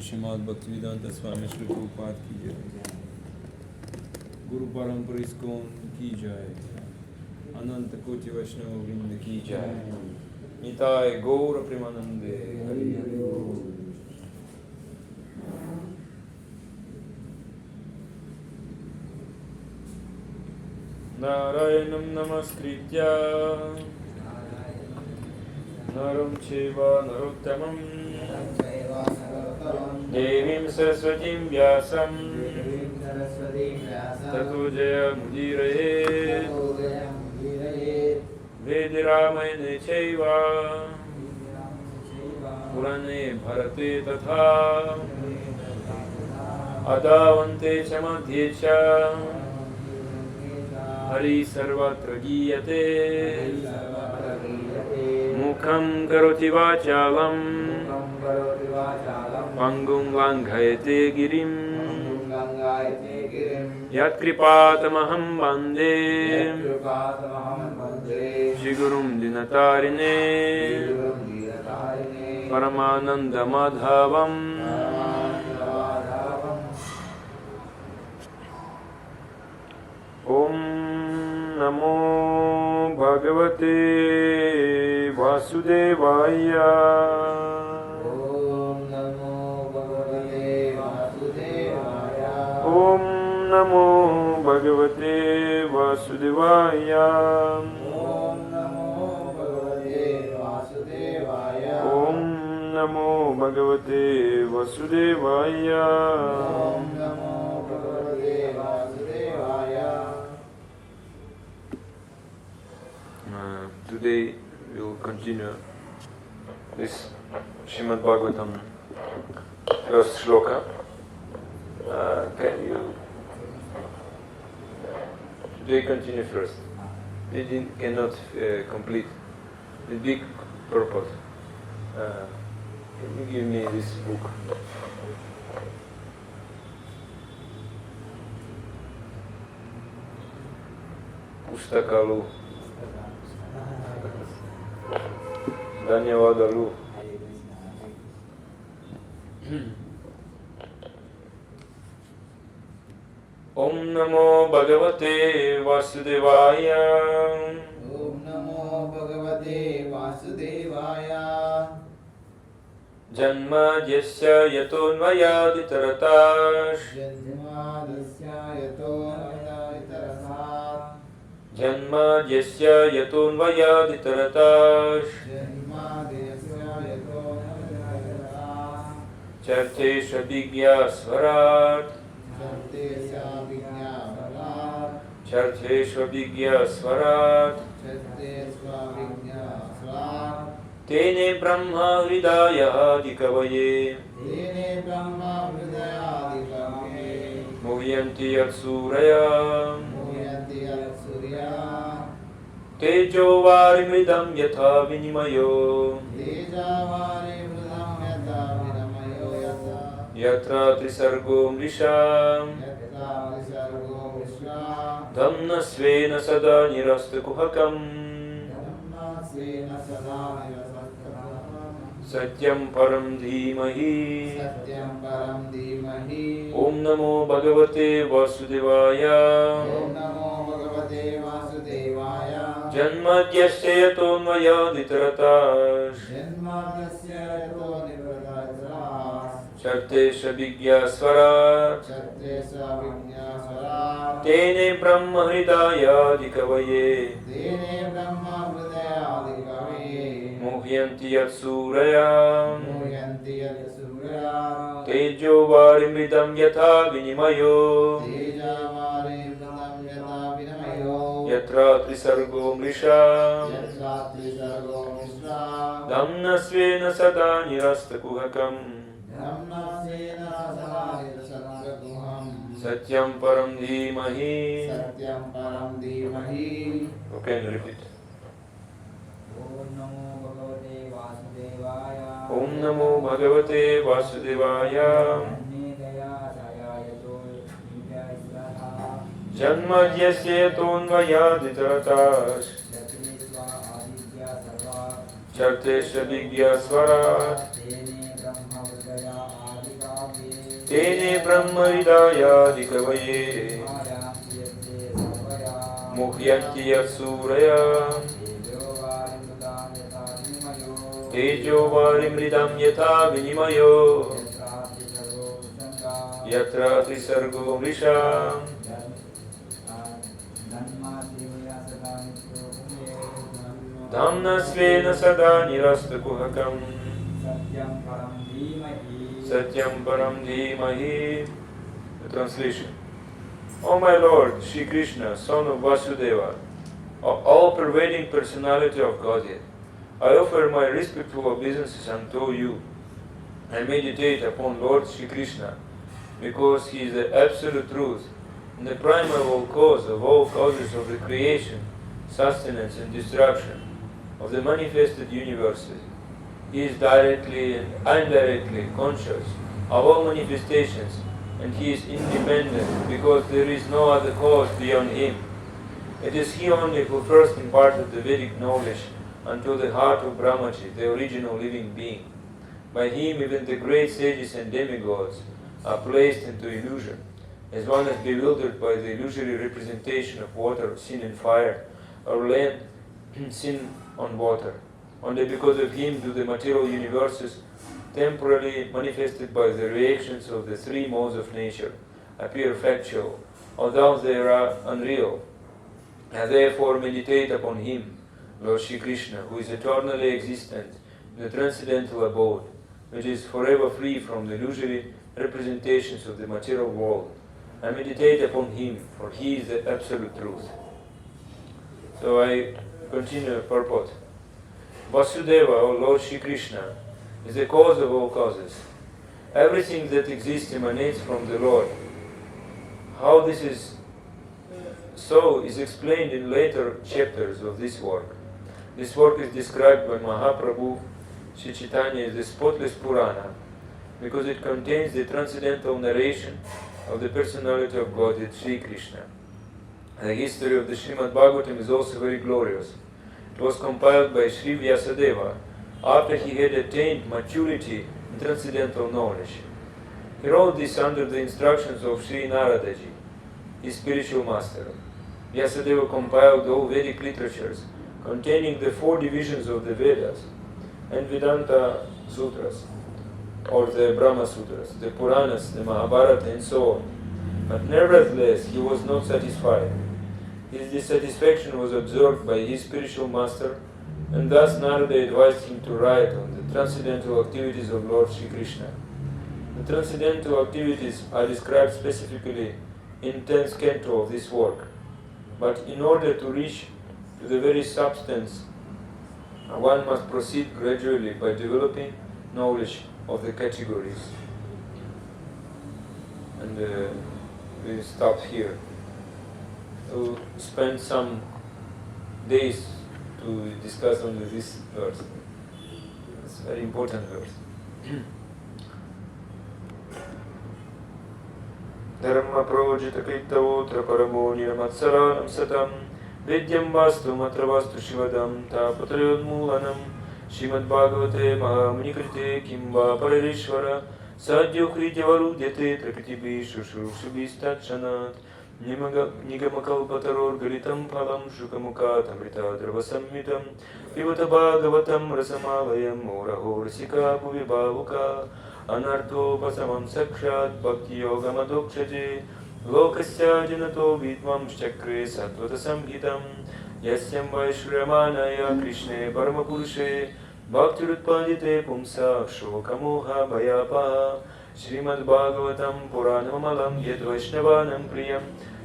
Shrimad Bhaktivedanta Swami Shri Prabhupada ki jai. Guru Parampara Iskon ki jai. Ananta Koti Vaishnava Vrinda ki jai. Nitai Gaura Premanande Hari Hari Bol. Narayanam Namaskritya Naram Cheva Narottamam Devim Saraswatim Vyasam Tato Jaya Mudiraye Vediramayane Cheva Purane Bharate Tatha Adavante Chamadhyecha Hari Sarvatra Giyate Mukham Karoti Vachalam Pangum Langhayate Girim Yat Kripatamaham Bande Shigurum Dinatarine Paramananda Madhavam Om Namo Bhagavate Vasudevaya Om Namo Bhagavate Vasudevaya. Om Namo Bhagavate Vasudevaya Om Namo Bhagavate Vasudevaya. Om Namo Bhagavate Vasudevaya Om Namo Bhagavate Vasudevaya. Today we will continue this Srimad Bhagavatam first shloka. Can you today continue first? We cannot complete the big purpose. Can you give me this book? Pustakalu. Dhanyavadalu. Om Namo Bhagavate Vasudevaya. Om Namo Bhagavate Vasudevaya. Janma Yasya Yatonvayaditaratash. Janmadasya yato nayaitarasat. Janma Yasya Yatonvayaditaratash. Janmadasya yato nayaitarasat. Chartesha Vigya Swarat. Chartesya Vignavarat. Chartesha Vigya Swarat. Chartesya Vignavarat. Tene Brahma Hridaya Adikavaye. Tene Brahma Hridayadikame. Muhyanti Yatsuraya. Muhyanti Surya. Tejo Varimridam Yatha Vinimayo. Tejavari Mridam Yata Vinamayo Yata. Yatra Trisargo Mrisham. Yata Visargo Vishra. Dhamna Svena Sada Nirastakuhakam. Dhamma Svena Sada Nirasakata. Satyam Param Dhimahi. Satyam Param Dhimahi. Om Namo Bhagavate Vasudevaya. Om Namo Bhagavate Vasudevaya. Janmadyasya Yatonvayaditaratash. Janmadasya yato nivratatra. Chartesha Vigya Swarat. Chartesya Vignasvarat. Tene Brahma Hridaya Adikavaye. Tene Brahma Hridayadikame. Muhyanti Yatsuraya. Muhyanti Yatsurya. Tejo Varimridam Yatha Vinimayo. Tejavari Mridam Yata Vinamayo. Yatra Trisargo Mrisha. Yatratri Sargo Mishra. Dhamna Svena Sada Nirastakuhakam. Dhamma Sena Sadanira Satyaguham. Satyam Param Dhimahi. Satyam Param Dhimahi. Okay, repeat. Om Namo Bhagavate Vasudevaya. Om Namo Bhagavate Vasudevaya. Janmadyasya Yatonvayaditaratash. Chartesha Vigya Swarat. Tene Brahma Hridaya Adikavaye. Muhyanti Yatsuraya. Tejo Varimridam Yatha Vinimayo. Yatra Trisargo Mrisha. Dhamna Svena Sada Nirastakuhakam. Satyam Param Dhimahi. The translation. O my Lord, Shri Krishna, son of Vasudeva, all-pervading personality of Godhead, I offer my respectful obeisances unto you. I meditate upon Lord Shri Krishna, because he is the absolute truth and the primal cause of all causes of the creation, sustenance and destruction of the manifested universes. He is directly and indirectly conscious of all manifestations, and he is independent because there is no other cause beyond him. It is he only who first imparted the Vedic knowledge unto the heart of Brahmaji, the original living being. By him even the great sages and demigods are placed into illusion, as one is bewildered by the illusory representation of water, sin and fire, or land, sin on water. Only because of him do the material universes, temporarily manifested by the reactions of the three modes of nature, appear factual, although they are unreal. And therefore meditate upon him, Lord Shri Krishna, who is eternally existent in the transcendental abode, which is forever free from the illusory representations of the material world. And meditate upon him, for he is the absolute truth. So I continue purport. Vasudeva, or Lord Shri Krishna, is the cause of all causes. Everything that exists emanates from the Lord. How this is so is explained in later chapters of this work. This work is described by Mahaprabhu Sri Chaitanya as the spotless Purana, because it contains the transcendental narration of the personality of Godhead Sri Krishna. The history of the Srimad Bhagavatam is also very glorious. It was compiled by Sri Vyasadeva after he had attained maturity in transcendental knowledge. He wrote this under the instructions of Sri Naradaji, his spiritual master. Vyasadeva compiled all Vedic literatures containing the 4 divisions of the Vedas and Vedanta Sutras, or the Brahma Sutras, the Puranas, the Mahabharata, and so on. But nevertheless, he was not satisfied. His dissatisfaction was observed by his spiritual master, and thus Narada advised him to write on the transcendental activities of Lord Shri Krishna. The transcendental activities are described specifically in 10th canto of this work. But in order to reach to the very substance, one must proceed gradually by developing knowledge of the categories. And we stop here. We'll spend some days to discuss only this verse. It's a very important verse. Dharma projita krittavotra paramo nirmatsaranam satam vidyam vastu matra vastu shivadam tapatrayodmulanam Shrimad Bhagavate Mahamanikrite Kimva Paririshvara Sadhyo Krityavarudhyate Trakitibi Shushrushubhistatchanat Nigamakalpataror Galitam Phalam Shukamukhat Amrita Dravasammitam Pivata Bhagavatam Rasamavayam Oraho Rasika Bhuvibhavuka Anartho Pasamam Sakshat Bhakti Yogamadokshate Lokasya Janato Vidvam Shakre Satvata Samhitam Yasyam Vaishramanaya Krishne Paramapurushe Bhaktirutpadite Pumsa Shokamoha Bhayapaha Srimad Bhagavatam Puranamalam Yad Vaishnavanam Priyam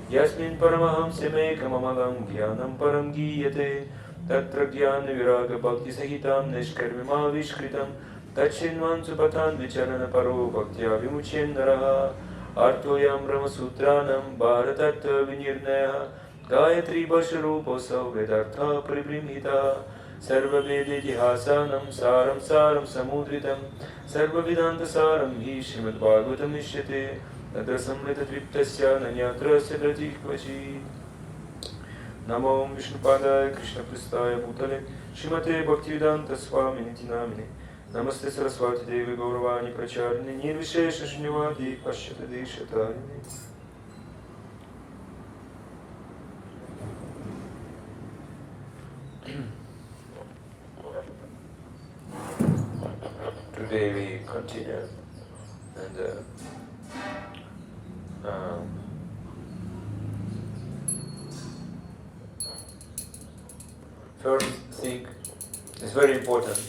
Yasmin Paramaham Semekamalam Gyanam Param Giyate Tatra Gyana Viraga Bhakti Sahitam Nishkarmima Vishkritam Tachinvan Supatan Vicharana Paro Bhaktya Vimuchen Naraha Artoyam Brahma Sutranam Bharatat Vinirnaya Gayatri Basharuposav Vedartha Paribrimhita Sarva Veditihasanam Saram Saram Samudritam Sarva Vedanta Saram Hi Srimad Bhagavatam Nishyate Tatra Samrita Triptasya Nanyatrasya Pratikvachi Namo Vishnupadaya Krishna Pristaya Bhutale Srimate Bhaktivedanta Swami Niti Namine Namaste Saraswati Devi Gauravani Pracharini Nirvishesha Srinivadi Pashyata Deshatayini. Today we continue, and first thing is very important.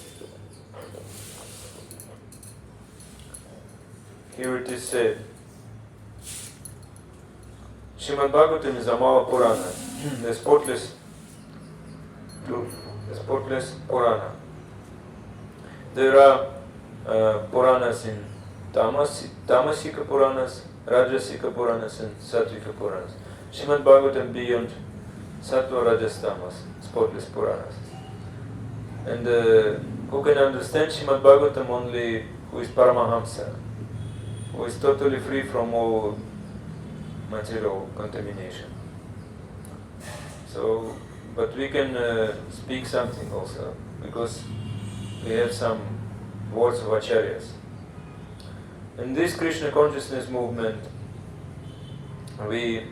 Here it is said, Srimad Bhagavatam is a Mahapurana, the spotless Purana. There are Puranas in Tamasika Puranas, Rajasika Puranas, and Sattvika Puranas. Srimad Bhagavatam beyond Sattva, Rajas, Tamas, spotless Puranas. And who can understand Srimad Bhagavatam? Only who is Paramahamsa, who is totally free from all material contamination. So, but we can speak something also, because we have some words of Acharyas. In this Krishna consciousness movement, we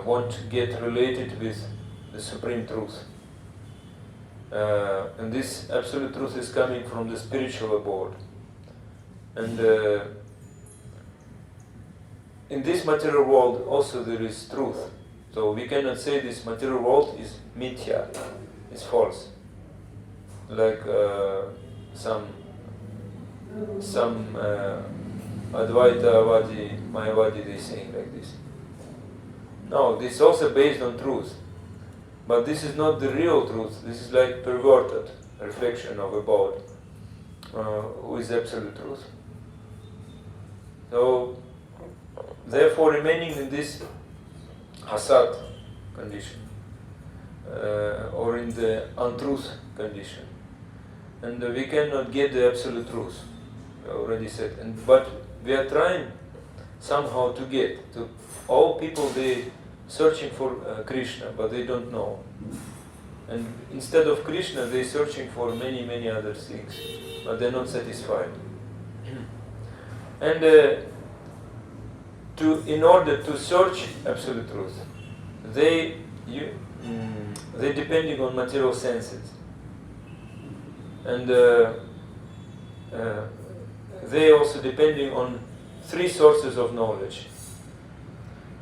want to get related with the Supreme Truth. And this Absolute Truth is coming from the spiritual abode. And in this material world also there is truth. So we cannot say this material world is mithya, is false. Like some Advaitavadi, Mayavadi, they saying like this. No, this is also based on truth. But this is not the real truth. This is like perverted reflection of abode, who is absolute truth. So, therefore, remaining in this hasad condition, or in the untruth condition, and we cannot get the absolute truth. I already said, but we are trying somehow to get to all people. They searching for Krishna, but they don't know. And instead of Krishna, they searching for many other things, but they're not satisfied. And in order to search absolute truth, they depending on material senses, and they also depending on three sources of knowledge.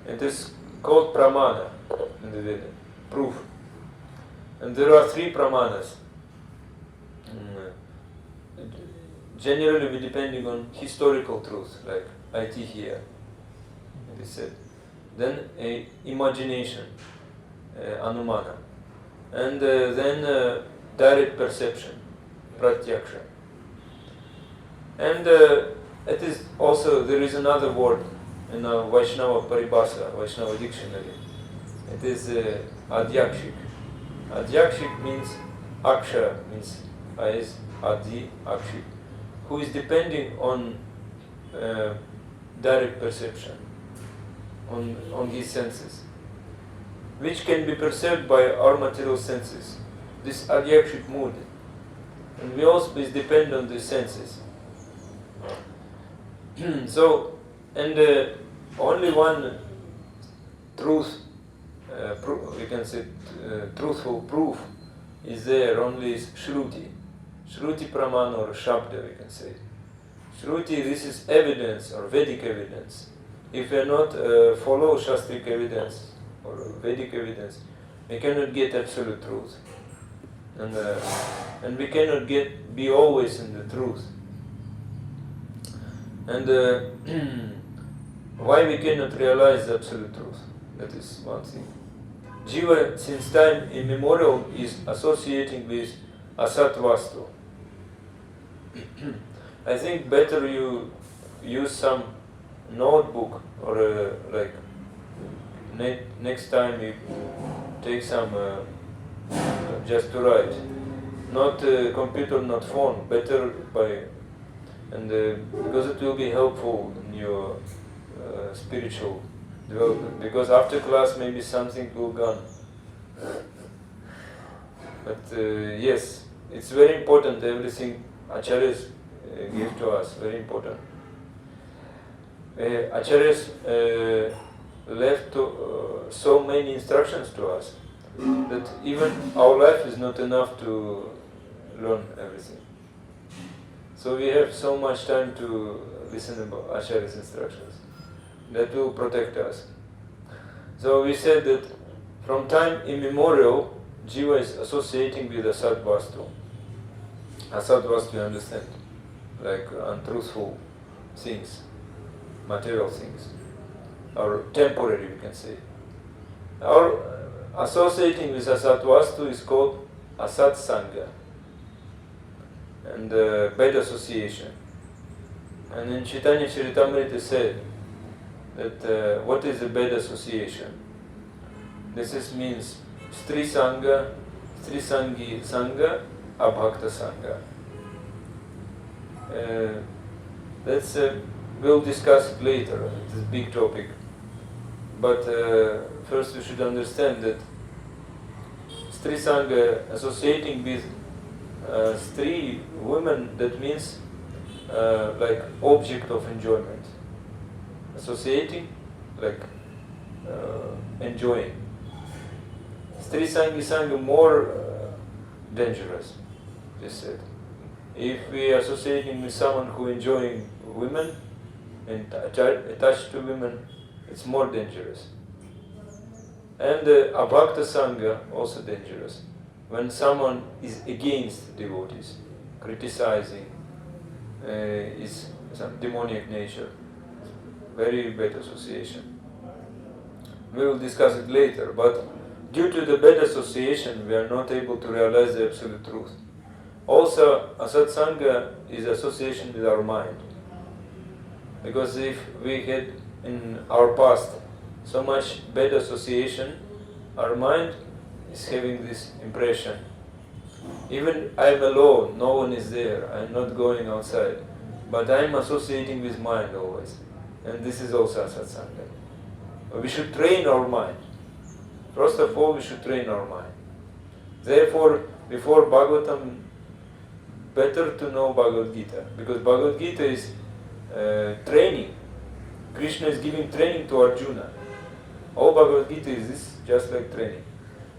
It is called pramana in the Veda, proof. And there are three pramanas. Generally we depending on historical truth, like aitihya, it is said. Then imagination, anumana. And then direct perception, pratyaksha. And it is also, there is another word in a Vaishnava paribhasa, Vaishnava dictionary. It is adyakshik. Adyakshik means aksha, means is adi, akshik, who is depending on direct perception, on his senses, which can be perceived by our material senses, this adyakshik mood. And we also depend on the senses. So, and only one truth, we can say truthful proof is there, only is Shruti. Shruti Pramana or Shabda, we can say. Shruti, this is evidence or Vedic evidence. If we are not follow Shastric evidence or Vedic evidence, we cannot get absolute truth. And we cannot be always in the truth. And why we cannot realize the absolute truth? That is one thing. Jiva, since time immemorial, is associating with asat vastu. I think better you use some notebook or like next time you take some just to write, not computer, not phone. Better by because it will be helpful in your spiritual development. Because after class maybe something will gone. But yes, it's very important. Everything Acharyas give to us, very important. Acharyas left so many instructions to us that even our life is not enough to learn everything. So we have so much time to listen about Acharya's instructions. That will protect us. So we said that from time immemorial, Jiva is associating with Asad Vastu. Asad Vastu, you understand? Like untruthful things, material things, or temporary, we can say. Our associating with Asad Vastu is called Asad Sangha, and bad association. And in Chaitanya Charitamrita said that what is a bad association? This means Stri Sangha, Stri Sangi Sangha, Abhakta Sangha. That's we'll discuss it later. It's a big topic. But first we should understand that Stri Sangha associating with Stri, women, that means like object of enjoyment. Associating, like enjoying. Stri Sangi Sangha more dangerous, they said. If we are associating with someone who enjoying women and attached to women, it's more dangerous. And Abhakta Sangha, also dangerous. When someone is against devotees, criticizing, is some demoniac nature, very bad association. We will discuss it later, but due to the bad association, we are not able to realize the absolute truth. Also, Asat Sangha is association with our mind. Because if we had in our past so much bad association, our mind is having this impression. Even I'm alone, no one is there, I'm not going outside, but I'm associating with mind always. And this is also Asat Sangha. We should train our mind. First of all, we should train our mind. Therefore, before Bhagavatam, better to know Bhagavad Gita, because Bhagavad Gita is training. Krishna is giving training to Arjuna. All Bhagavad Gita is this, just like training.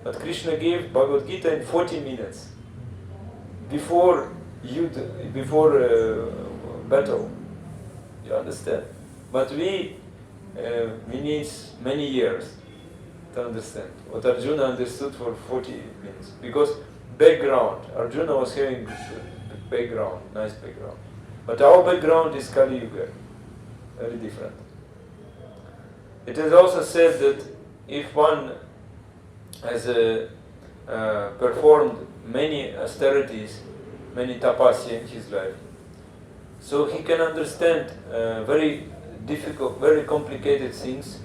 But Krishna gave Bhagavad Gita in 40 minutes before battle. You understand? But we need many years to understand what Arjuna understood for 40 minutes. Because background, Arjuna was having background, nice background. But our background is Kali Yuga, very different. It is also said that if one has performed many austerities, many tapasya in his life, so he can understand very difficult, very complicated things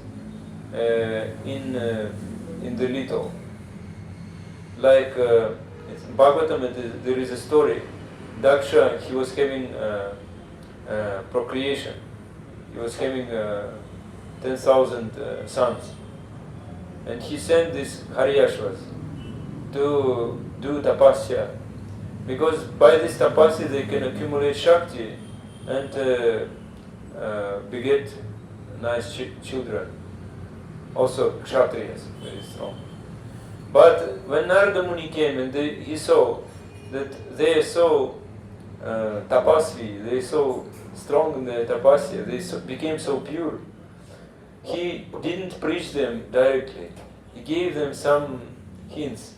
in the little. Like in Bhagavatam, there is a story. Daksha, he was having procreation. He was having 10,000 sons. And he sent these Haryashvas to do tapasya. Because by this tapasya they can accumulate Shakti and beget nice children. Also Kshatriyas, very strong. But when Narada Muni came and he saw that they are so tapasvi, they are so strong in the tapasya, they became so pure, he didn't preach them directly. He gave them some hints,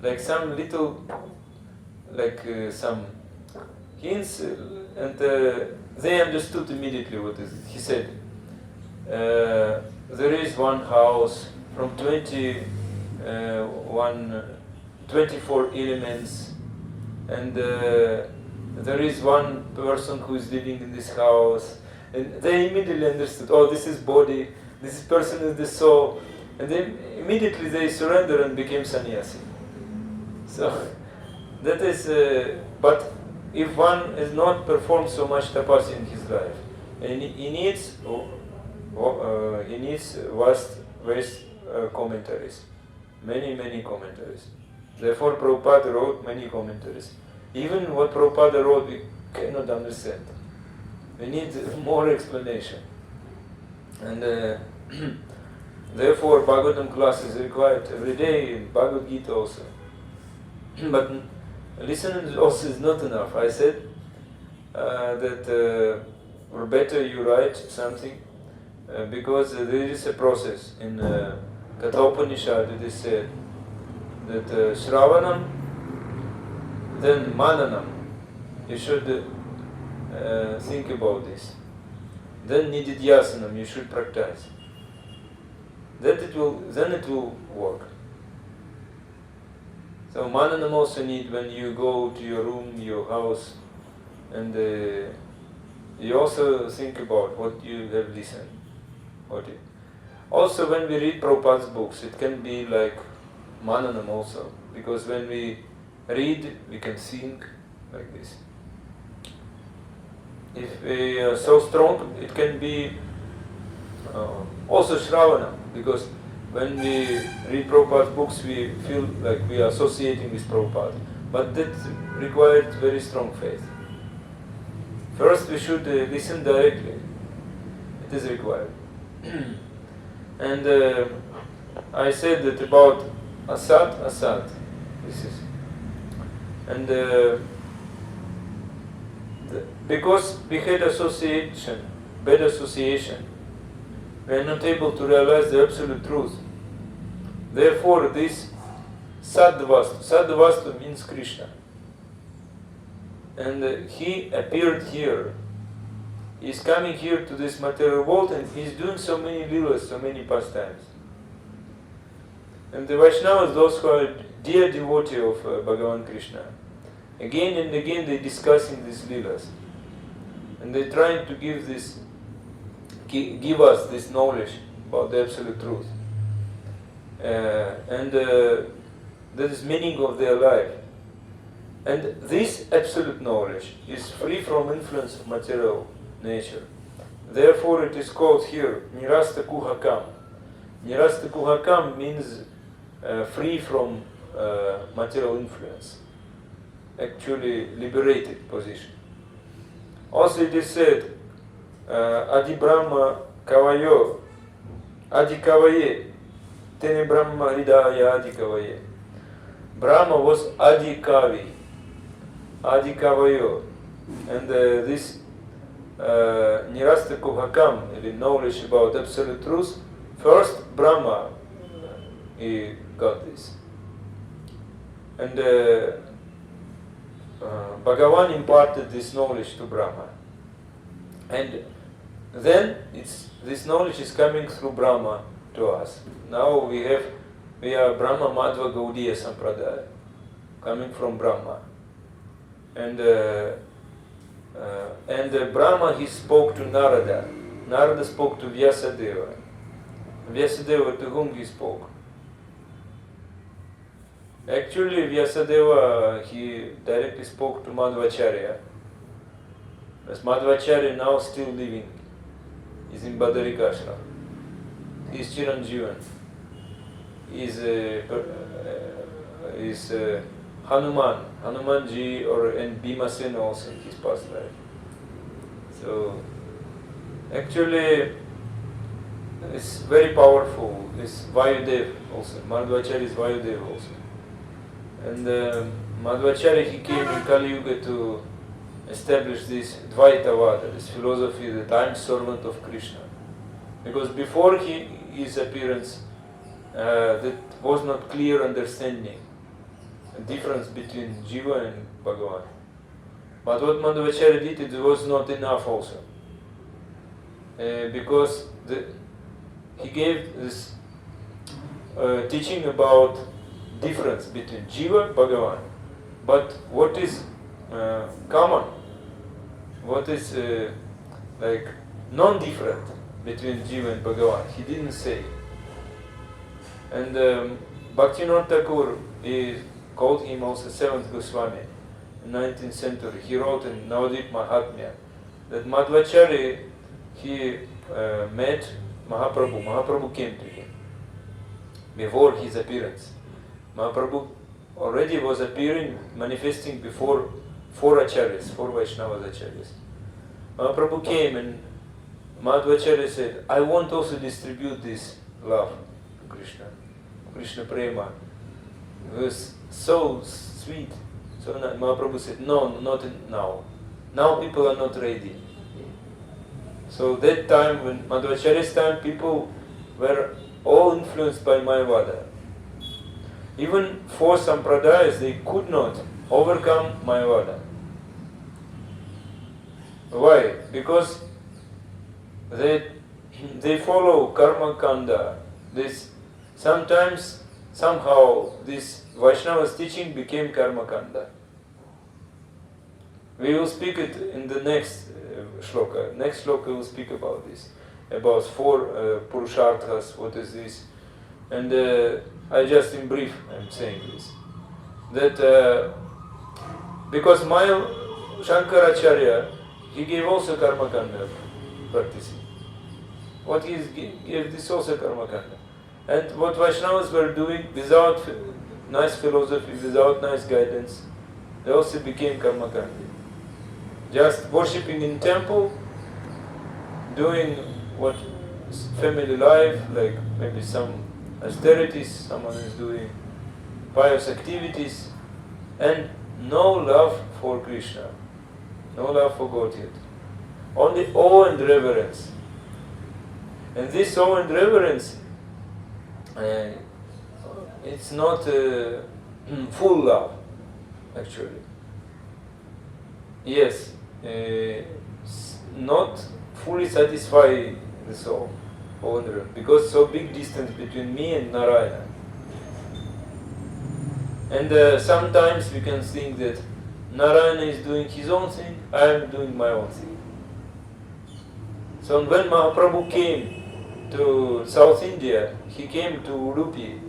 like some little, some hints, and they understood immediately what is it. He said, there is one house from 24 elements, and there is one person who is living in this house. And they immediately understood, oh, this is body, this person is the soul. And then immediately they surrendered and became sannyasi. So, that is, but if one has not performed so much tapasya in his life, and he needs vast commentaries, many commentaries. Therefore Prabhupada wrote many commentaries. Even what Prabhupada wrote we cannot understand. We need more explanation. And therefore Bhagavatam class is required every day, in Bhagavad Gita also. But listening also is not enough. I said that or better you write something because there is a process. In Kathopanishad it is said that Shravanam, then Mananam. You should think about this. Then Nididhyasanam, you should practice. Then it will work. So Mananam also need when you go to your room, your house, and you also think about what you have listened. Also when we read Prabhupada's books, it can be like Mananam also, because when we read, we can think like this. If we are so strong, it can be also Shravana, because when we read Prabhupada's books, we feel like we are associating with Prabhupada. but that requires very strong faith. First we should listen directly. It is required. And I said that about Asat. This is. And because we had bad association, we are not able to realize the absolute truth. Therefore, this Sadvastu means Krishna. And he appeared here. He is coming here to this material world and he is doing so many leelas, so many pastimes. And the Vaishnavas, those who are dear devotee of Bhagavan Krishna, again and again they discussing these leelas. And they trying to give us this knowledge about the absolute truth. And that is meaning of their life. And this absolute knowledge is free from influence of material nature. Therefore it is called here Nirasta Kuhakam. Nirasta Kuhakam means free from material influence. Actually liberated position. Also it is said Adi Brahma Kavayo Adi Kavaye Tene Brahma Hridaya Adi Kavaye. Brahma was Adi Kavi, Adi Kavayo, and this Nirasta Kuhakam, the knowledge about absolute truth, first Brahma he got this. And Bhagavan imparted this knowledge to Brahma. And then this knowledge is coming through Brahma to us. Now we are Brahma Madhva Gaudiya Sampradaya, coming from Brahma. And Brahma he spoke to Narada. Narada spoke to Vyasadeva. Vyasadeva to whom he spoke? Actually Vyasadeva he directly spoke to Madhvacharya. As Madhvacharya now still living, is in Badarikashram. He is Chiranjeevan. He is Hanumanji and Bhimasena also in his past life. So actually it's very powerful. This Vayudev also. Madhvacharya is Vayudev also. And Madhvacharya he came in Kali Yuga to establish this Dvaitavada, this philosophy that I am servant of Krishna. Because before his appearance, that was not clear understanding, the difference between Jiva and Bhagavan. But what Madhvacharya did, it was not enough also. Because he gave this teaching about difference between Jiva and Bhagavan. But what is common, what is like non-different between Jiva and Bhagavan, he didn't say. And Bhaktivinoda Thakur, he called him also seventh Goswami in 19th century. He wrote in Navadvip Mahatmya that Madhvacharya, he met Mahaprabhu. Mahaprabhu came to him before his appearance. Mahaprabhu already was appearing, manifesting before four acharyas, four Vaishnava acharyas. Mahaprabhu came and Madhvacharya said, I want also to distribute this love to Krishna, Krishna Prema. It was so sweet. So Mahaprabhu said, no, not now. Now people are not ready. So that time, when Madhvacharya's time, people were all influenced by Mayavada. Even four sampradayas, they could not overcome Mayavada. Why? Because they follow karma kanda. This sometimes, somehow, this Vaishnava's teaching became karma kanda. We will speak it in the next shloka. Next shloka will speak about this, about four purusharthas. What is this? And I just in brief I'm saying this. That because my Shankaracharya, he gave also karma kanda practicing. What he gave this also karma kanda. And what Vaishnavas were doing without nice philosophy, without nice guidance, they also became karmakandi. Just worshipping in temple, doing what family life, like maybe some austerities, someone is doing pious activities, and no love for Krishna, no love for Godhead. Only awe and reverence. And this awe and reverence, it's not full love, actually. Yes, not fully satisfy the soul, awe and reverence, because so big distance between me and Narayana. And sometimes we can think that Narayana is doing his own thing, I am doing my own thing. So when Mahaprabhu came to South India, he came to Udupi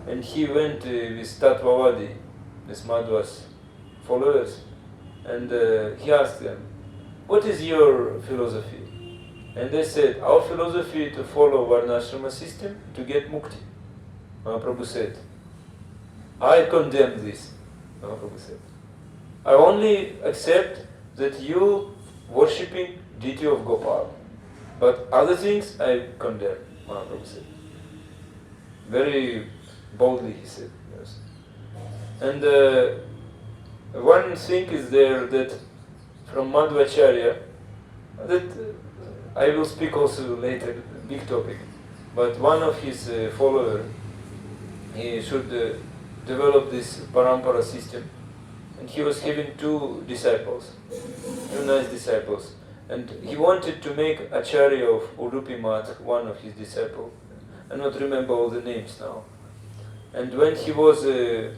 and he went with Tattvavadi, this Madhva's followers, and he asked them, what is your philosophy? And they said, our philosophy is to follow Varnashrama system to get mukti. Mahaprabhu said, I condemn this. Mahaprabhu said, I only accept that you worshipping deity of Gopal. But other things I condemn, Mahaprabhu said. Very boldly he said. Yes. And one thing is there that from Madhvacharya, that I will speak also later, big topic. But one of his followers, he should develop this parampara system. And he was having two disciples, two nice disciples. And he wanted to make Acharya of Udupi Math, one of his disciples. I don't remember all the names now. And when he was a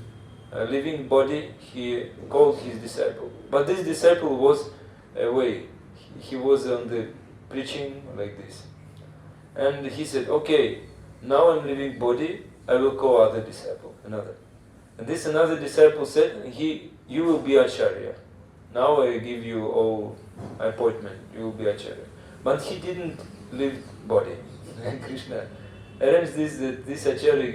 living body, he called his disciple. But this disciple was away. He was on the preaching like this. And he said, okay, now I'm living body, I will call other disciple, another. And this another disciple said, you will be Acharya. Now I give you all appointment, you will be Acharya. But he didn't leave body. And Krishna arranged this, that this Acharya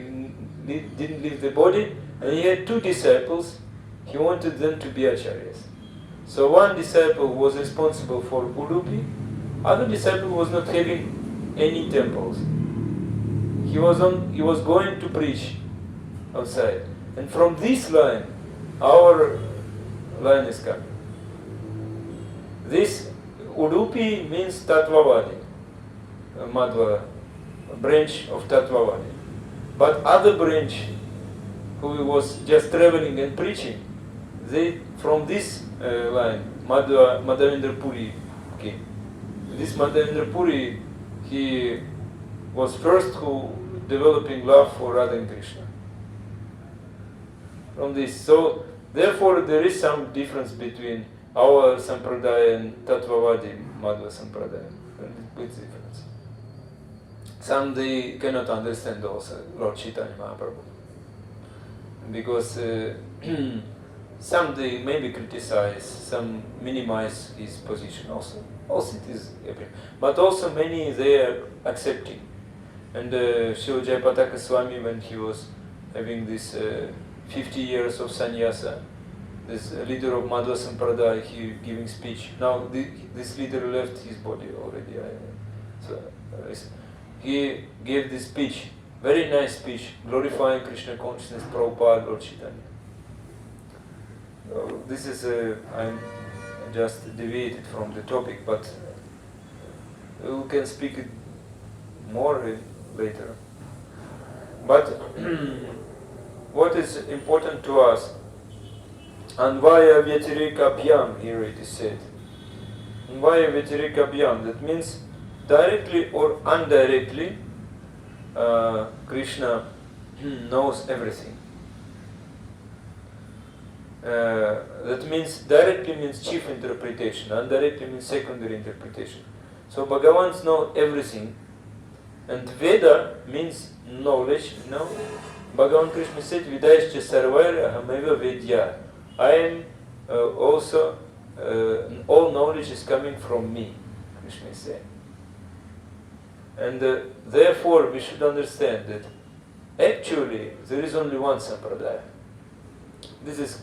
didn't leave the body, and he had two disciples, he wanted them to be Acharyas. So one disciple was responsible for Udupi, other disciple was not having any temples. He was going to preach outside. And from this line, our line is coming. This Udupi means Tattvavadi, Madhva, branch of Tattvavadi. But other branch, who was just traveling and preaching, they from this line, Madhavendra Puri came. This Madhavendra Puri, he was first who developing love for Radha and Krishna. From this, so therefore there is some difference between our Sampradaya and Tattvavadi Madhva Sampradaya. Big difference. Some they cannot understand also Lord Chaitanya Mahaprabhu. Because some they maybe criticize, some minimize his position also. Also it is every. But also many they are accepting. And Srila Jayapataka Swami, when he was having this 50 years of sannyasa, this leader of Madhva Sampradaya, he giving speech. Now this leader left his body already. He gave this speech, very nice speech, glorifying Krishna consciousness, Prabhupada, Lord Chaitanya. This is, I'm just deviated from the topic, but we can speak it more later. But what is important to us, Anvaya Vyatirika Bhyam, here it is said. Anvaya Vyatirika Bhyam, that means directly or indirectly, Krishna knows everything. That means directly means chief interpretation, indirectly means secondary interpretation. So Bhagavan knows everything, and Veda means knowledge. Bhagavan Krishna said, Vidayascha sarvaira hameva vedya. I am also, all knowledge is coming from me, Krishna is saying. And therefore we should understand that actually there is only one sampradaya.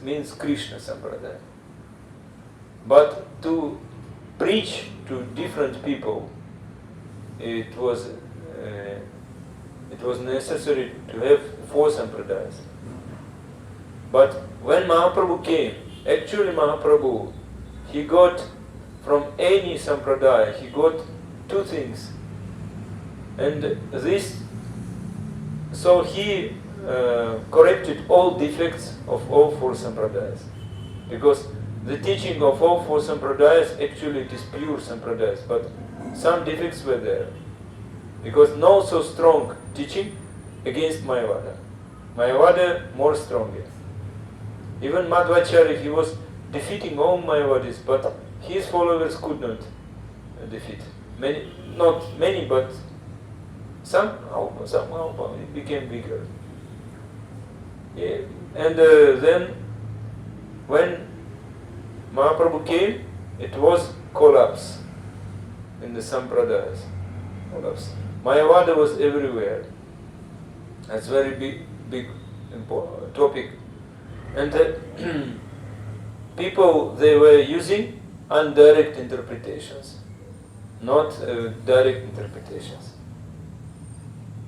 means Krishna Sampradaya. But to preach to different people, it was necessary to have 4 Sampradayas. But when Mahaprabhu came, actually Mahaprabhu, he got from any Sampradaya, he got 2 things. And this, so he corrected all defects of all 4 Sampradayas. Because the teaching of all 4 Sampradayas, actually it is pure Sampradayas, but some defects were there. Because no so strong teaching against Mayavada. Mayavada more stronger. Even Madhvacharya, he was defeating all Mayavadis, but his followers could not defeat. Many, not many, but somehow it became bigger. Yeah. And then when Mahaprabhu came, it was collapse in the Sampradayas. Collapse. Mayavada was everywhere. That's very big important topic. And people, they were using indirect interpretations, not direct interpretations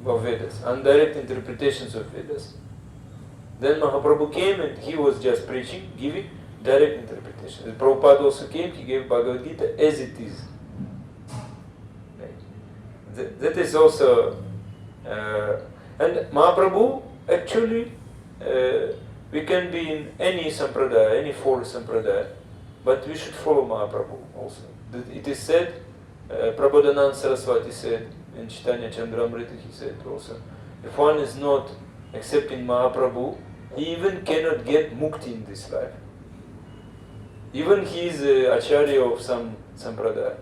of Vedas, indirect interpretations of Vedas. Then Mahaprabhu came and he was just preaching, giving direct interpretation. And Prabhupada also came, he gave Bhagavad Gita as it is. That is also, and Mahaprabhu actually, we can be in any sampradaya, any 4 sampradaya, but we should follow Mahaprabhu also. It is said, Prabodhananda Saraswati said, in Chaitanya Chandramrita he said also, if one is not accepting Mahaprabhu, he even cannot get mukti in this life. Even he is acharya of some sampradaya.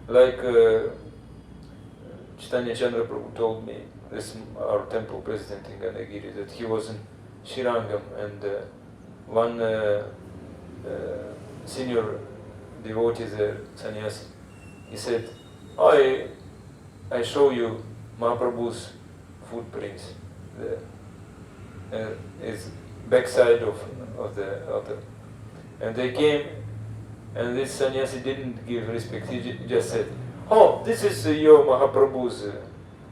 Like Chaitanya Chandra Prabhu told me, this our temple president in Ganagiri, that he was in Shirangam and one senior devotee there, sannyasi, he said, I show you Mahaprabhu's footprints there, his backside of the altar. And they came, and this sannyasi didn't give respect, he just said, oh, this is your Mahaprabhu's,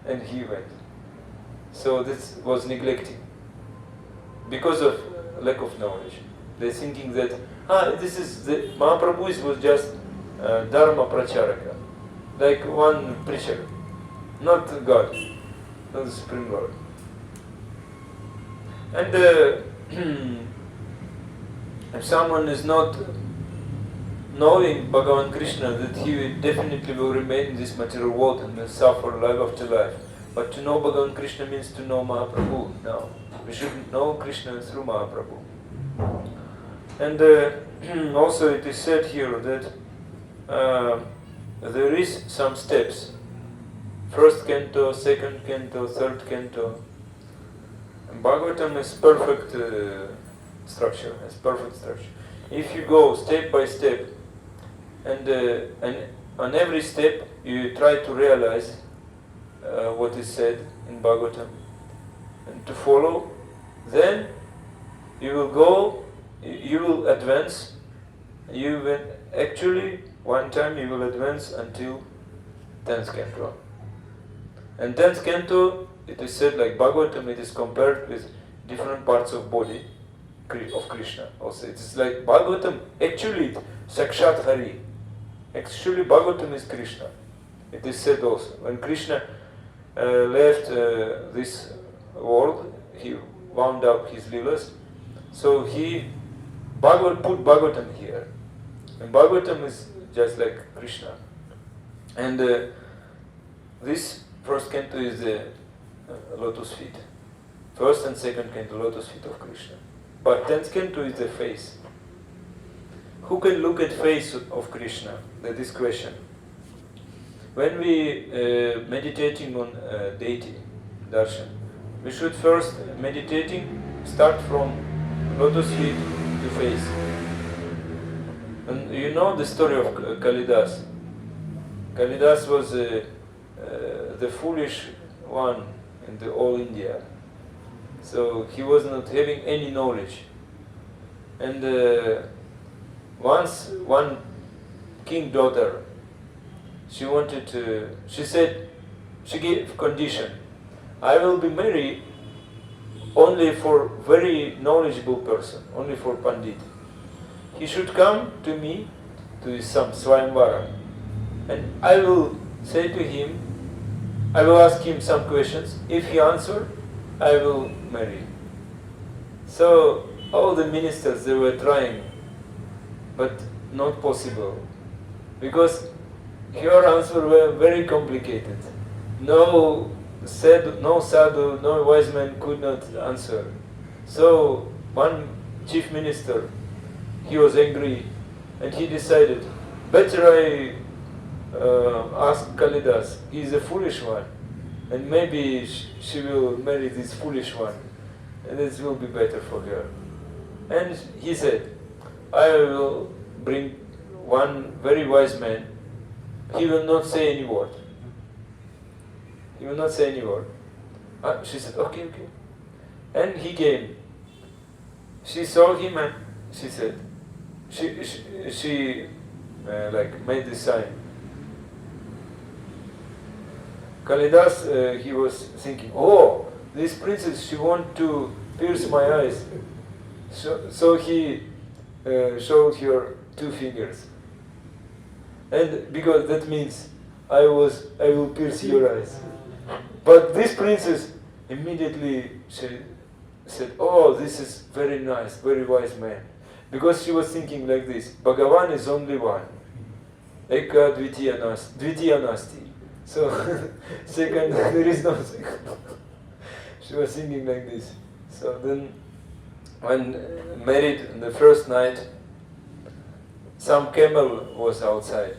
and he went. So this was neglecting, because of lack of knowledge. They're thinking that, this is the Mahaprabhu was just Dharma Pracharaka, like one preacher, not God, not the Supreme Lord. And if someone is not knowing Bhagavan Krishna, that he definitely will remain in this material world and will suffer life after life. But to know Bhagavan Krishna means to know Mahaprabhu. Now, we should know Krishna through Mahaprabhu. And also it is said here that there is some steps. First canto, second canto, third canto. And Bhagavatam is perfect structure. It's perfect structure. If you go step by step, and on every step you try to realize what is said in Bhagavatam and to follow, then you will go, you will advance. You will actually one time you will advance until 10th canto. And 10th canto, it is said like Bhagavatam, it is compared with different parts of body of Krishna. Also, it is like Bhagavatam. Actually, Sakshat Hari. Actually, Bhagavatam is Krishna. It is said also when Krishna left this world, he wound up his leelas. So he put Bhagavatam here, and Bhagavatam is just like Krishna. And this first canto is the lotus feet. First and second canto, lotus feet of Krishna. But 10th canto is the face. Who can look at face of Krishna? That is question. When we meditating on deity, darshan, we should first start from lotus feet to face. And you know the story of Kalidas. Kalidas was the foolish one in the all India. So he was not having any knowledge. And once one king daughter, she said, she gave condition, I will be married only for very knowledgeable person, only for Pandit. He should come to me, to some Swayamvara, and I will say to him, I will ask him some questions. If he answers, I will marry. So all the ministers, they were trying, but not possible, because her answers were very complicated. No sadhu, no wise man could not answer. So one chief minister, he was angry, and he decided, better I ask Kalidas, he is a foolish one, and maybe she will marry this foolish one, and this will be better for her. And he said, I will bring one very wise man, he will not say any word. He will not say any word. She said, okay. And he came. She saw him and she said, she made the sign. Kalidas, he was thinking, oh, this princess, she wants to pierce my eyes. So he showed her 2 fingers. And because that means, I will pierce your eyes. But this princess immediately she said, oh, this is very nice, very wise man. Because she was thinking like this, Bhagavan is only one. Eka dvitiya nasti. So, second, there is no second. She was thinking like this. So then, when married on the first night, some camel was outside.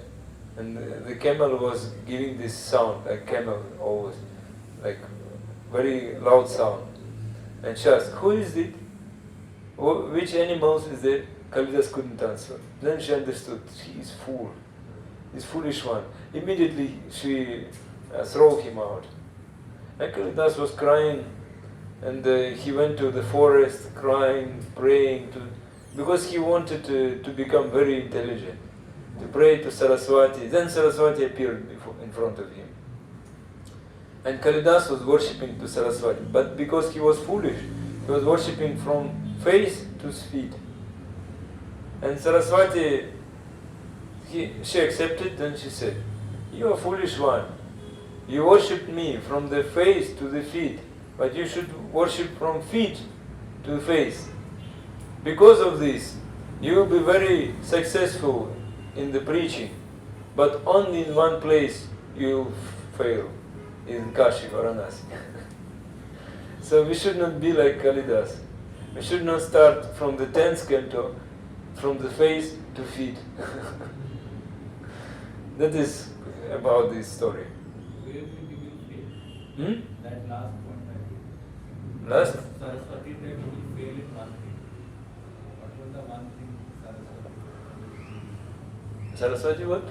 And the camel was giving this sound, like camel always, like very loud sound. And she asked, who is it? Which animals is there? Kalidas couldn't answer. Then she understood, he is fool. This foolish one. Immediately she threw him out. And Kalidas was crying, and he went to the forest crying, praying, because he wanted to become very intelligent, to pray to Saraswati. Then Saraswati appeared in front of him. And Kalidas was worshipping to Saraswati, but because he was foolish, he was worshipping from face to feet. And Saraswati, she accepted, and she said, you are foolish one. You worshipped me from the face to the feet, but you should worship from feet to the face. Because of this, you will be very successful in the preaching, but only in one place you will fail, in Kashi, Varanasi. So we should not be like Kalidas. We should not start from the 10th canto, from the face to feet. That is about this story. Where will you fail? That last point I think. Last? Saraswati said you will fail in one thing. What was the one thing Saraswati? Saraswati what?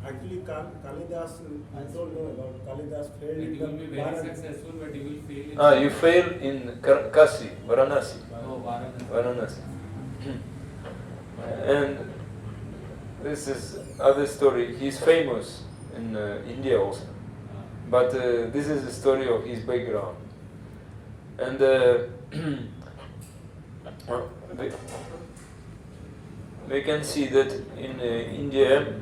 Actually, Kalidas, I don't know about Kalidas failed That in you will be the very Varanasi. successful, but you will fail in. You fail in Kashi, Varanasi. No, Varanasi. Varanasi. And this is other story. He's famous in India also. But this is the story of his background. And we can see that in India,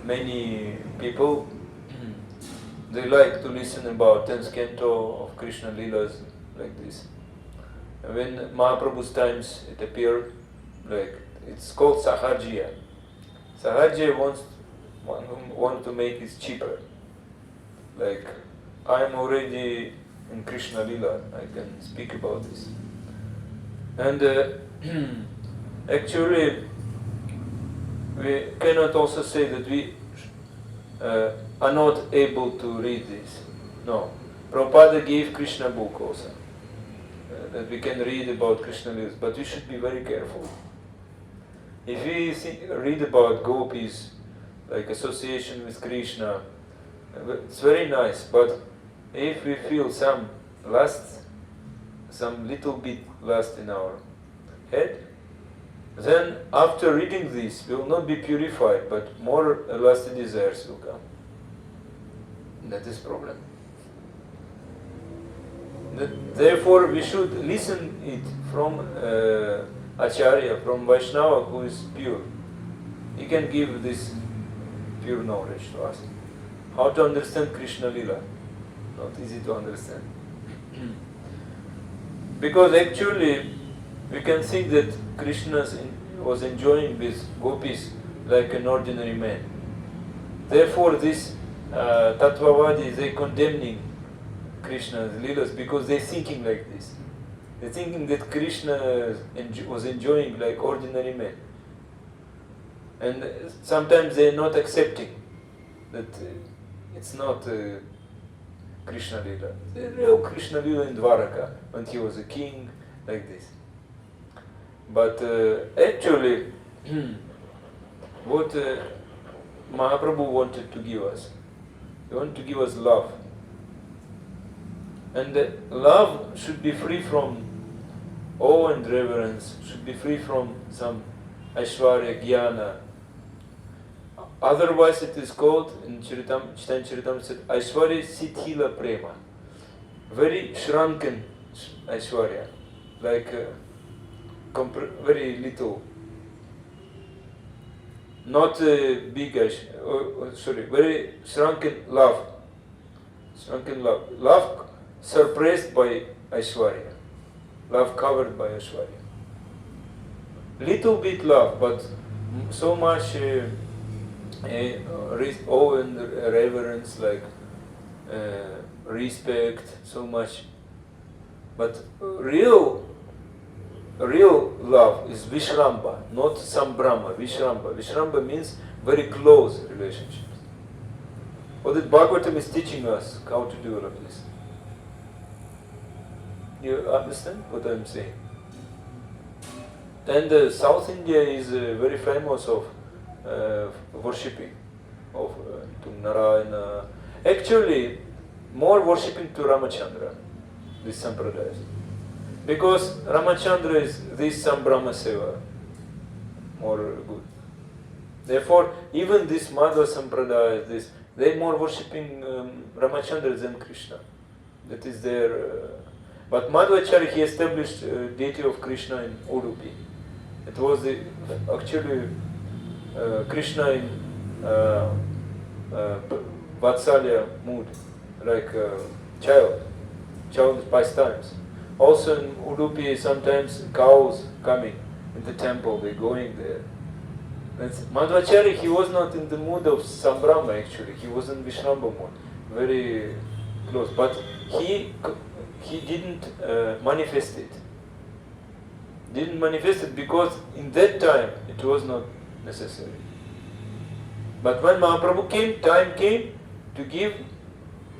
many people, they like to listen about 10th canto of Krishna Leelas like this. And when Mahaprabhu's times it appeared, like it's called Sahajiya. Sahajiya wants to make it cheaper. Like, I am already in Krishna Leela, I can speak about this. And actually, we cannot also say that we are not able to read this. No. Prabhupada gave Krishna book also, that we can read about Krishna Leela, but we should be very careful. If we read about gopis, like association with Krishna, it's very nice, but if we feel some lust, some little bit lust in our head, then after reading this, we will not be purified, but more lusty desires will come. That is problem. Therefore, we should listen it from Acharya, from Vaishnava who is pure. He can give this pure knowledge to us. How to understand Krishna Lila? Not easy to understand. Because actually, we can think that Krishna was enjoying with gopis like an ordinary man. Therefore, this Tattvavadi, they condemning Krishna's Leelas because they're thinking like this. They're thinking that Krishna was enjoying like ordinary man. And sometimes they're not accepting that it's not Krishna Leela. The real Krishna Leela in Dwaraka, when he was a king, like this. But actually, what Mahaprabhu wanted to give us, he wanted to give us love. And love should be free from awe and reverence, should be free from some Aishwarya, Jnana. Otherwise it is called, in Chaitanya Charitamrita said, Aishwarya Sithila Prema. Very shrunken Aishwarya, like very little. Not big very shrunken love. Shrunken love. Love suppressed by Aishwarya. Love covered by Aishwarya. Little bit love, but so much awe and reverence, like respect, so much. But real love is Vishramba, not Sambrahma, Vishramba. Vishramba means very close relationships. What the Bhagavatam is teaching us how to develop this. You understand what I'm saying? And South India is very famous of worshipping of to Narayana. Actually, more worshipping to Ramachandra, this Sampradaya. Because Ramachandra is this Sambrahma Seva, more good. Therefore, even this Madhva Sampradaya, they more worshipping Ramachandra than Krishna. That is their. But Madhvacharya, he established deity of Krishna in Udupi. It was actually Krishna in Vatsalya mood, like child pastimes. Also in Udupi, sometimes cows coming in the temple, they're going there. Madhvacharya, he was not in the mood of Sambrahma actually, he was in Vishramba mood, very close. But he didn't manifest it. Didn't manifest it because in that time it was not necessary. But when Mahaprabhu came, time came to give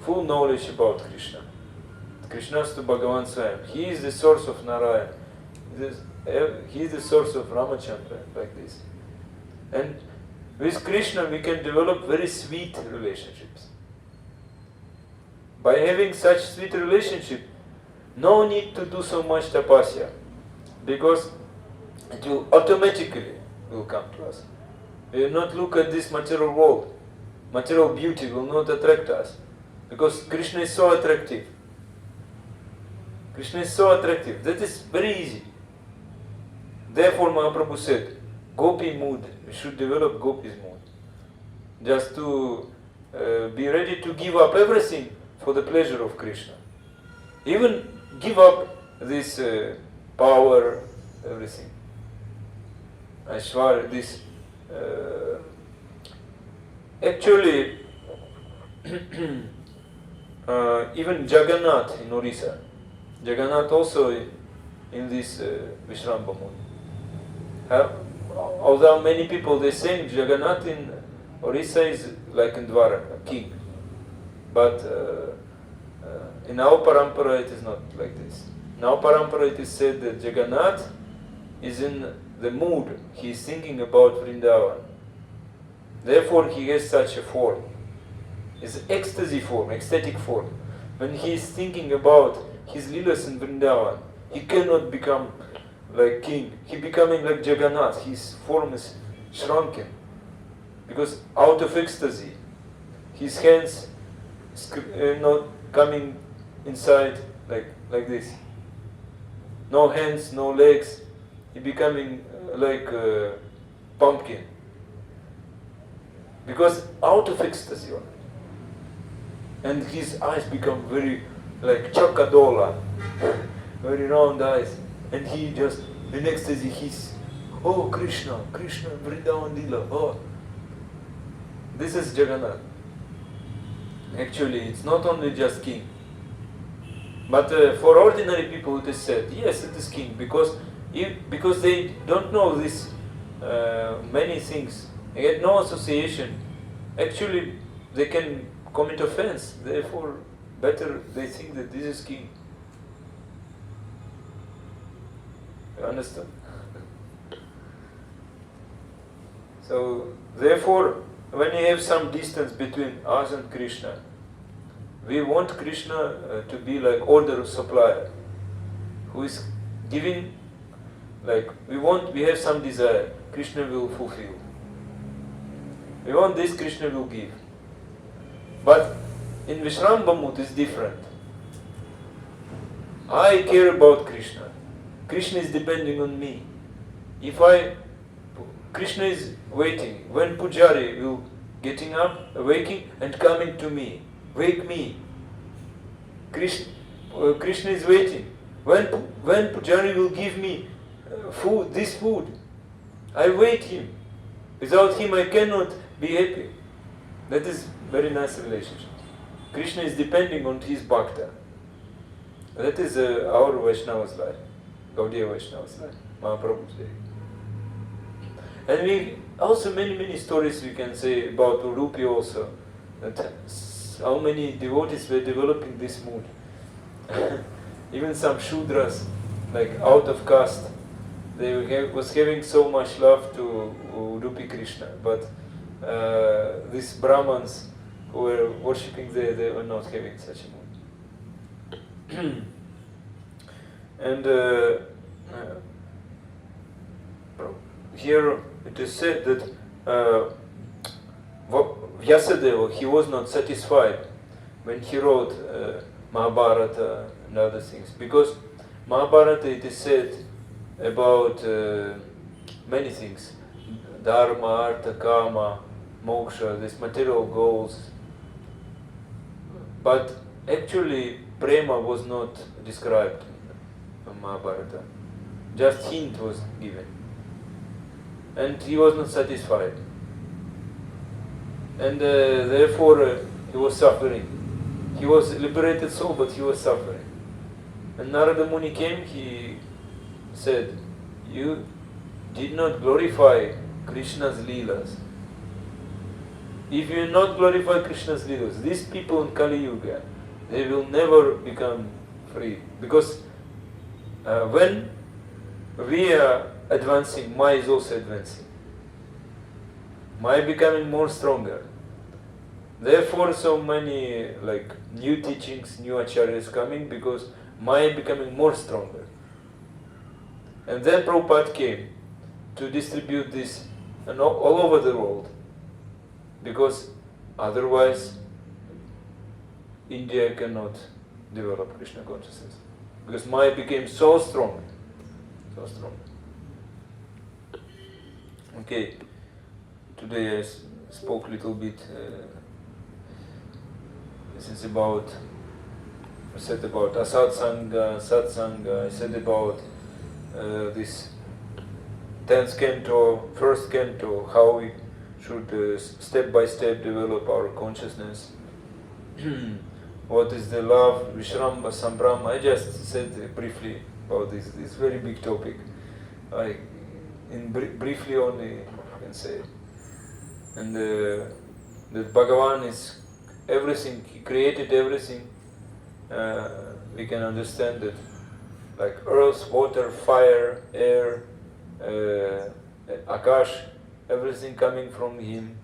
full knowledge about Krishna. Krishna's to Bhagavan Swayam. He is the source of Narayana. He is the source of Ramachandra, like this. And with Krishna we can develop very sweet relationships. By having such sweet relationship, no need to do so much tapasya, because it will automatically come to us. We will not look at this material world. Material beauty will not attract us, because Krishna is so attractive. Krishna is so attractive. That is very easy. Therefore Mahaprabhu said, Gopi mood, we should develop Gopi's mood. Just to be ready to give up everything for the pleasure of Krishna. Even give up this power, everything. Aishwarya, this. Actually, even Jagannath in Orissa, Jagannath also in this Vishramba mood. Although many people they say Jagannath in Orissa is like in Dwaraka, king. But in our parampara it is not like this. In our parampara it is said that Jagannath is in the mood, he is thinking about Vrindavan. Therefore he has such a form. It's ecstasy form, ecstatic form. When he is thinking about his Leelas in Vrindavan, he cannot become like king. He becoming like Jagannath. His form is shrunken because out of ecstasy, his hands not coming inside like this. No hands, no legs. He becoming like a pumpkin because out of ecstasy. And his eyes become very like chakadola, very round eyes, and he just in ecstasy he's, oh Krishna, Krishna, Vrindavan Lila, oh. This is Jagannath. Actually, it's not only just king, but for ordinary people it is said, yes, it is king, because they don't know this many things. They get no association. Actually, they can commit offense. Therefore, better they think that this is king. You understand? So, therefore, when you have some distance between us and Krishna, we want Krishna to be like order supplier, who is giving, like we have some desire, Krishna will fulfill. We want this, Krishna will give. But in Vishrambamut is different. I care about Krishna. Krishna is depending on me. Krishna is waiting. When Pujari will getting up, waking and coming to me. Wake me. Krishna is waiting. When Pujari will give me food, this food, I wait him. Without him I cannot be happy. That is very nice relationship. Krishna is depending on his bhakta. That is our Vaishnava's life. Gaudiya Vaishnava's life. Mahaprabhu's day. And we also many stories we can say about Udupi also. That how many devotees were developing this mood. Even some Shudras, like out of caste, they was having so much love to Udupi Krishna, but these Brahmins who were worshipping there, they were not having such a mood. And here it is said that Vyasadeva, he was not satisfied when he wrote Mahabharata and other things, because Mahabharata, it is said about many things, dharma, artha, kama, moksha, these material goals, but actually prema was not described in Mahabharata, just hint was given, and he was not satisfied, and therefore he was suffering. He was liberated soul, but he was suffering. And Narada Muni came, he said, you did not glorify Krishna's Leelas. If you not glorify Krishna's Leelas, these people in Kali Yuga, they will never become free. Because when we are advancing, Maya is also advancing. Maya becoming more stronger. Therefore, so many like new teachings, new acharyas coming, because Maya becoming more stronger. And then Prabhupada came to distribute this all over the world, because otherwise India cannot develop Krishna consciousness, because Maya became so strong, so strong. Okay, today I spoke a little bit. This is about, I said about asatsanga, satsanga, I said about this 10th canto, first canto, how we should step by step develop our consciousness. What is the love, Vishramba, Sambrama? I just said briefly about this very big topic. Briefly only I can say. And that Bhagavan is everything, he created everything. We can understand that, like earth, water, fire, air, Akash, everything coming from him.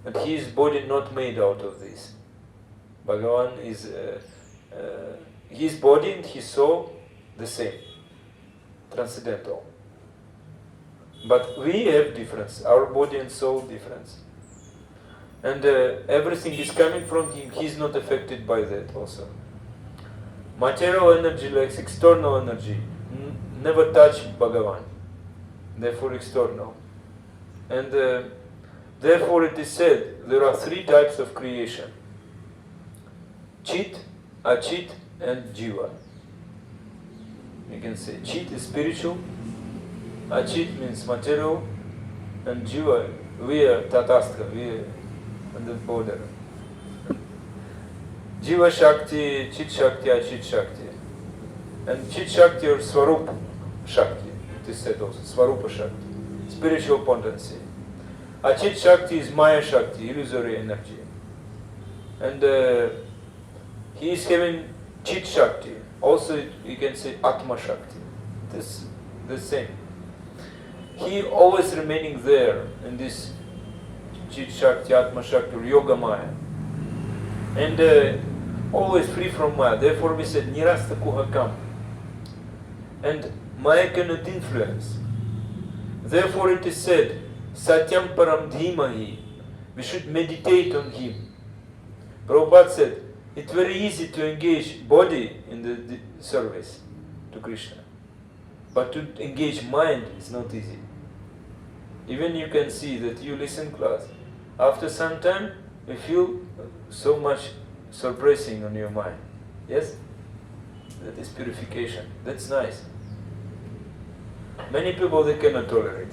But his body not made out of this. Bhagavan is his body and his soul the same, transcendental. But we have difference, our body and soul difference. And everything is coming from him, he's not affected by that also. Material energy, like external energy, never touch Bhagavan, therefore external. And therefore it is said, there are three types of creation. Chit, Achit and Jiva. You can say Chit is spiritual, Achit means material, and Jiva, we are Tatastha, we are on the border. Jiva Shakti, Chit Shakti, Achit Shakti. And Chit Shakti or Swarup Shakti, it is said also, Swarupa Shakti, spiritual potency. Achit Shakti is Maya Shakti, illusory energy. And he is having Chit Shakti, also you can say Atma Shakti, this the same. He always remaining there in this Chit Shakti, Atma Shakti, or Yoga Maya. And always free from Maya. Therefore we said, Nirasta Kuhakam. And Maya cannot influence. Therefore it is said, Satyam Param Dhimahi. We should meditate on him. Prabhupada said, it's very easy to engage body in the service to Krishna. But to engage mind is not easy. Even you can see that you listen class. After some time, you feel so much suppressing on your mind. Yes? That is purification. That's nice. Many people, they cannot tolerate.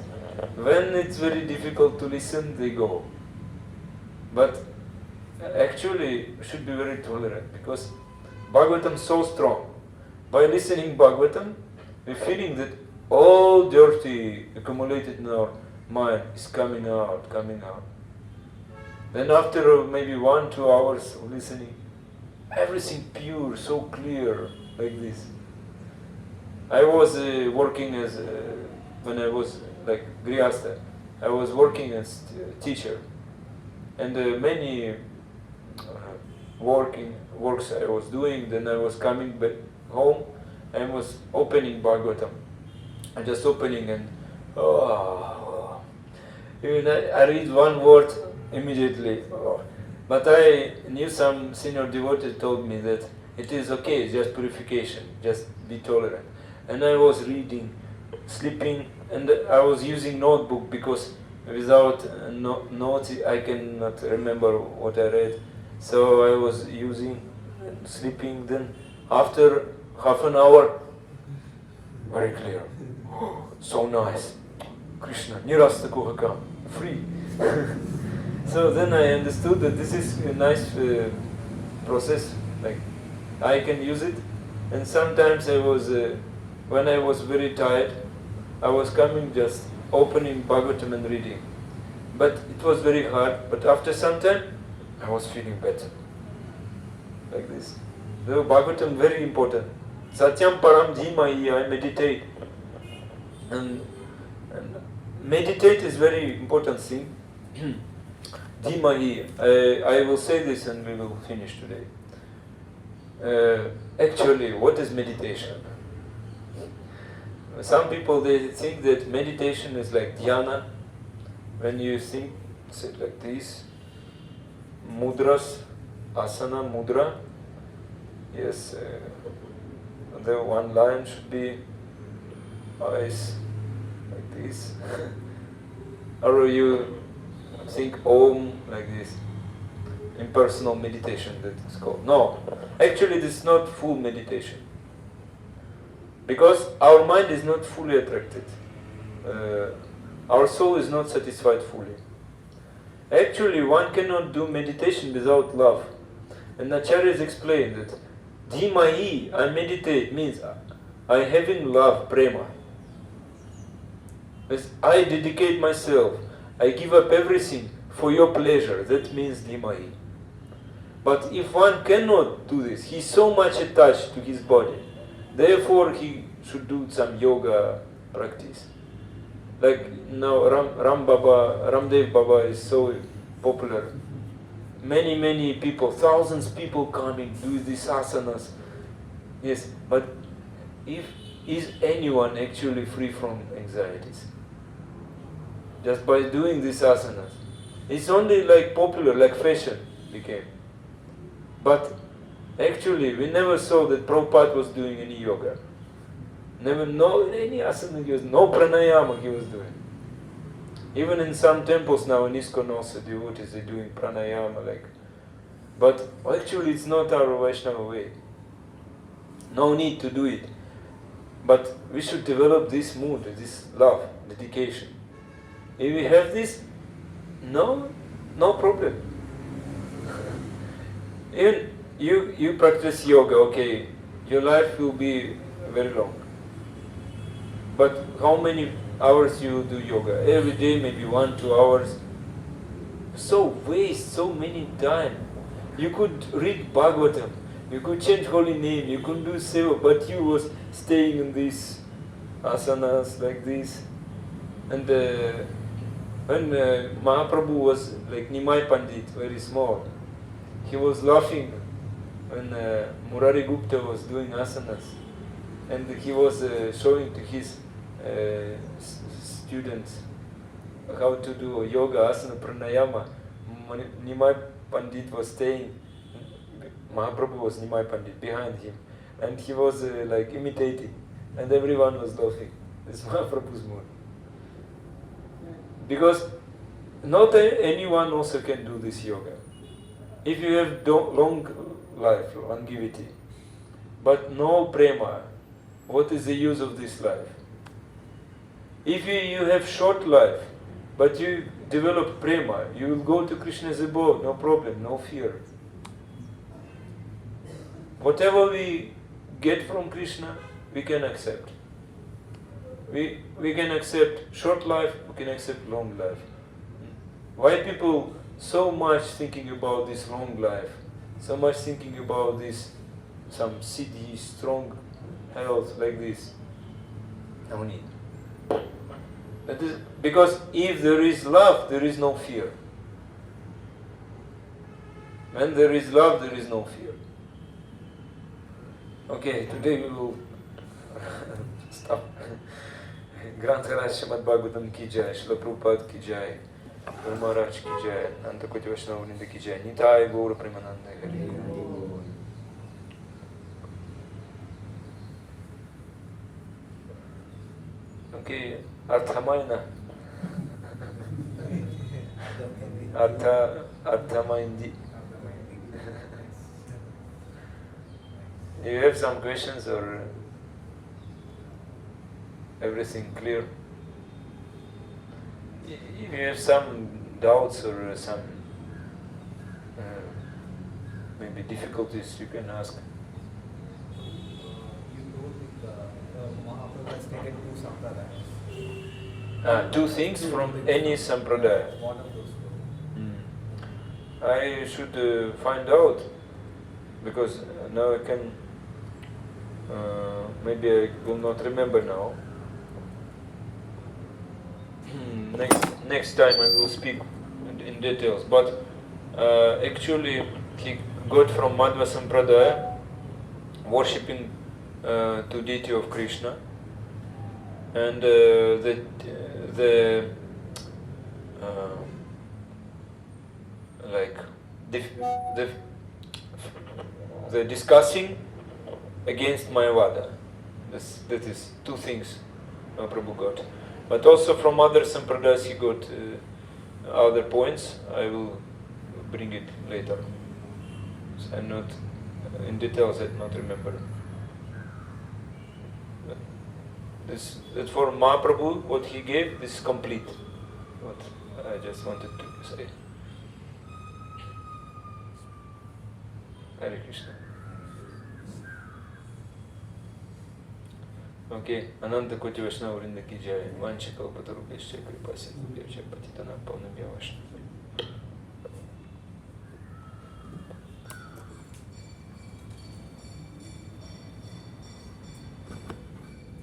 When it's very difficult to listen, they go. But actually, we should be very tolerant because Bhagavatam is so strong. By listening Bhagavatam, we're feeling that all dirty accumulated in our mind is coming out. Then after maybe 1-2 hours of listening, everything pure, so clear, like this. I was working as, when I was like Grihastha, I was working as teacher. And many works I was doing, then I was coming back home and was opening Bhagavatam. I just opening and even I read one word immediately. But I knew some senior devotee told me that it is okay, just purification, just be tolerant. And I was reading, sleeping, and I was using notebook because without notes I cannot remember what I read. So I was using, sleeping, then after half an hour, very clear. So nice. Krishna, Nirasta Kuhakam, free. So then I understood that this is a nice process, like I can use it. And sometimes I was, when I was very tired, I was coming just opening Bhagavatam and reading. But it was very hard, but after some time, I was feeling better. Like this. The Bhagavatam very important. Satyam Param Dhimahi, I meditate. And meditate is very important thing. Dhimahi, I will say this and we will finish today. Actually, what is meditation? Some people, they think that meditation is like dhyana. When you think, sit like this, mudras, asana, mudra. Yes, the one line should be eyes like this. Or you think Om like this. Impersonal meditation, that is called. No, actually this is not full meditation. Because our mind is not fully attracted. Our soul is not satisfied fully. Actually, one cannot do meditation without love. And Acharyas explained that Dhimahi, I meditate, means I having love, prema. I dedicate myself, I give up everything for your pleasure. That means Dhimahi. But if one cannot do this, he's so much attached to his body. Therefore, he should do some yoga practice. Like now, Ramdev Baba is so popular. Many people, thousands of people coming, do these asanas. Yes, but is anyone actually free from anxieties? Just by doing these asanas. It's only like popular, like fashion became. But actually, we never saw that Prabhupada was doing any yoga. Never, no, any asana he was, no pranayama he was doing. Even in some temples now in ISKCON also devotees are doing pranayama like. But actually it's not our Vaishnava way. No need to do it. But we should develop this mood, this love, dedication. If we have this, no problem. Even you practice yoga, okay, your life will be very long. But how many hours you do yoga? Every day, maybe 1-2 hours. So waste so many time. You could read Bhagavatam, you could change holy name, you could do seva, but you was staying in these asanas like this. And when Mahaprabhu was like Nimai Pandit, very small, he was laughing when Murari Gupta was doing asanas. And he was showing to his students how to do yoga, asana, pranayama. Nimai Pandit was staying, Mahaprabhu was Nimai Pandit behind him, and he was like imitating, and everyone was laughing. This is Mahaprabhu's mood. Because not anyone also can do this yoga. If you have long life, longevity, but no prema, what is the use of this life? If you have short life, but you develop prema, you will go to Krishna's abode, no problem, no fear. Whatever we get from Krishna, we can accept. We can accept short life, we can accept long life. Why people so much thinking about this long life, so much thinking about this, some siddhi, strong health like this? No need. That is, because if there is love, there is no fear. When there is love, there is no fear. Okay, today we will stop. Granth Haraj Srimad Bhagavatam ki jai, Srila Prabhupada ki jai, Guru Maharaj ki jai, Nanda Koti Vaishnava Vrinda ki jai, Nitai Gaura Premananda Hari. Okay, Arthamayana. Arthamayindi. Do you have some questions or everything clear? If you have some doubts or some maybe difficulties, you can ask. You told me Mahaprabhu has taken two sampradayas. Two things from any sampradaya. What are those two? I should find out, because now I can, maybe I will not remember now. Next time I will speak in details. But actually he got from Madhva Sampradaya, worshipping to deity of Krishna, and the discussing against Mayavada. That is two things Mahaprabhu got. But also from other sampradayas he got other points. I will bring it later. So I'm not in details. I not remember. But that's for Mahaprabhu. What he gave, this is complete. What I just wanted to say. Hare Krishna. Okay, Ananta Koti Vaishnava Vrinda ki jai, Vancha Kalpatarubhescha Kripa Sindhubhya Patitanam Pavanam Vaishnava.